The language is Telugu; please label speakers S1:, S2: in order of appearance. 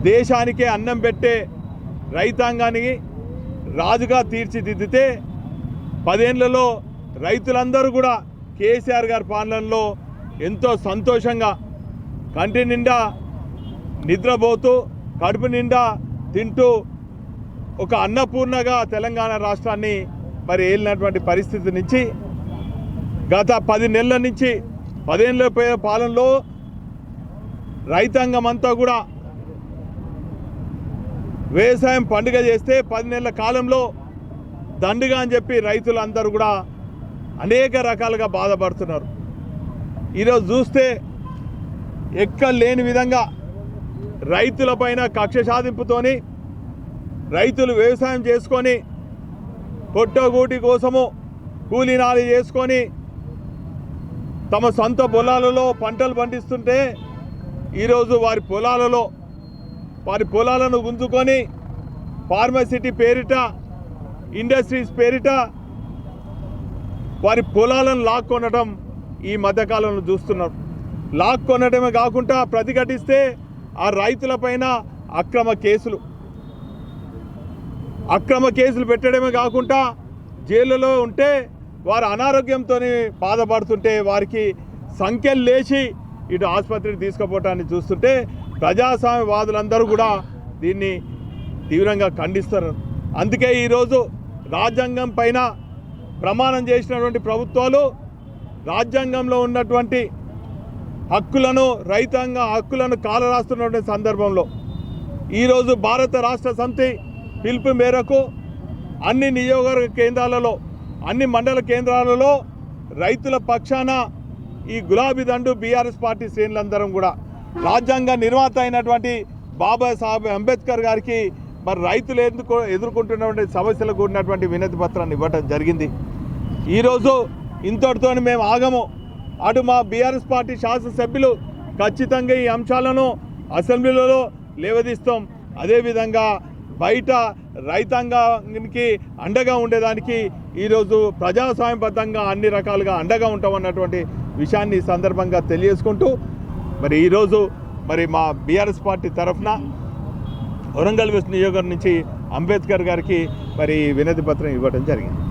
S1: దేశానికే అన్నం పెట్టే రైతాంగానికి రాజుగా తీర్చిదిద్దితే 10 ఏళ్లలో రైతులందరూ కూడా కేసీఆర్ గారి పాలనలో ఎంతో సంతోషంగా కంటి నిండా నిద్రపోతూ కడుపు నిండా తింటూ ఒక అన్నపూర్ణగా తెలంగాణ రాష్ట్రాన్ని మరి ఏలినటువంటి పరిస్థితి నుంచి గత 10 నెలల నుంచి 10 ఏళ్ల పాలనలో రైతాంగం అంతా కూడా వ్యవసాయం పండుగ చేస్తే 10 నెలల కాలంలో దండుగా అని చెప్పి రైతులందరూ కూడా అనేక రకాలుగా బాధపడుతున్నారు. ఈరోజు చూస్తే ఎక్కలేని విధంగా రైతులపైన కక్ష సాధింపుతోని రైతులు వ్యవసాయం చేసుకొని పొట్టగూటి కోసము కూలీనాలి చేసుకొని తమ సొంత పొలాలలో పంటలు పండిస్తుంటే ఈరోజు వారి పొలాలను గుంజుకొని ఫార్మసిటీ పేరిట ఇండస్ట్రీస్ పేరిట వారి పొలాలను లాక్కొనడం ఈ మధ్యకాలంలో చూస్తున్నారు. లాక్కొనడమే కాకుండా ప్రతిఘటిస్తే ఆ రైతులపైన అక్రమ కేసులు పెట్టడమే కాకుండా జైలులో ఉంటే వారు అనారోగ్యంతో బాధపడుతుంటే వారికి సంఖ్యలు లేచి ఇటు ఆసుపత్రికి తీసుకుపోవటాన్ని చూస్తుంటే ప్రజాస్వామ్యవాదులందరూ కూడా దీన్ని తీవ్రంగా ఖండిస్తారు. అందుకే ఈరోజు రాజ్యాంగం పైన ప్రమాణం చేసినటువంటి ప్రభుత్వాలు రాజ్యాంగంలో ఉన్నటువంటి రైతాంగ హక్కులను కాలరాస్తున్నటువంటి సందర్భంలో ఈరోజు భారత రాష్ట్ర సమితి పిలుపు మేరకు అన్ని నియోజకవర్గ కేంద్రాలలో అన్ని మండల కేంద్రాలలో రైతుల పక్షాన ఈ గులాబీ దండు బీఆర్ఎస్ పార్టీ శ్రేణులందరం కూడా రాజ్యాంగ నిర్మాత అయినటువంటి బాబాసాహెబ్ అంబేద్కర్ గారికి మరి రైతులు ఎదుర్కొంటున్నటువంటి సమస్యలకు కూడినటువంటి వినతి పత్రాన్ని ఇవ్వడం జరిగింది. ఈరోజు ఇంతటితో మేము ఆగము. అటు మా బీఆర్ఎస్ పార్టీ శాసనసభ్యులు ఖచ్చితంగా ఈ అంశాలను అసెంబ్లీలో లేవదీస్తాం. అదేవిధంగా బయట రైతాంగానికి అండగా ఉండేదానికి ఈరోజు ప్రజాస్వామ్యబద్ధంగా అన్ని రకాలుగా అండగా ఉంటామన్నటువంటి విషయాన్ని ఈ సందర్భంగా తెలియజేసుకుంటూ మరి ఈరోజు మరి మా బీఆర్ఎస్ పార్టీ తరఫున వరంగల్ వెస్ట్ నియోజకవర్గం నుంచి అంబేద్కర్ గారికి మరి వినతి పత్రం ఇవ్వడం జరిగింది.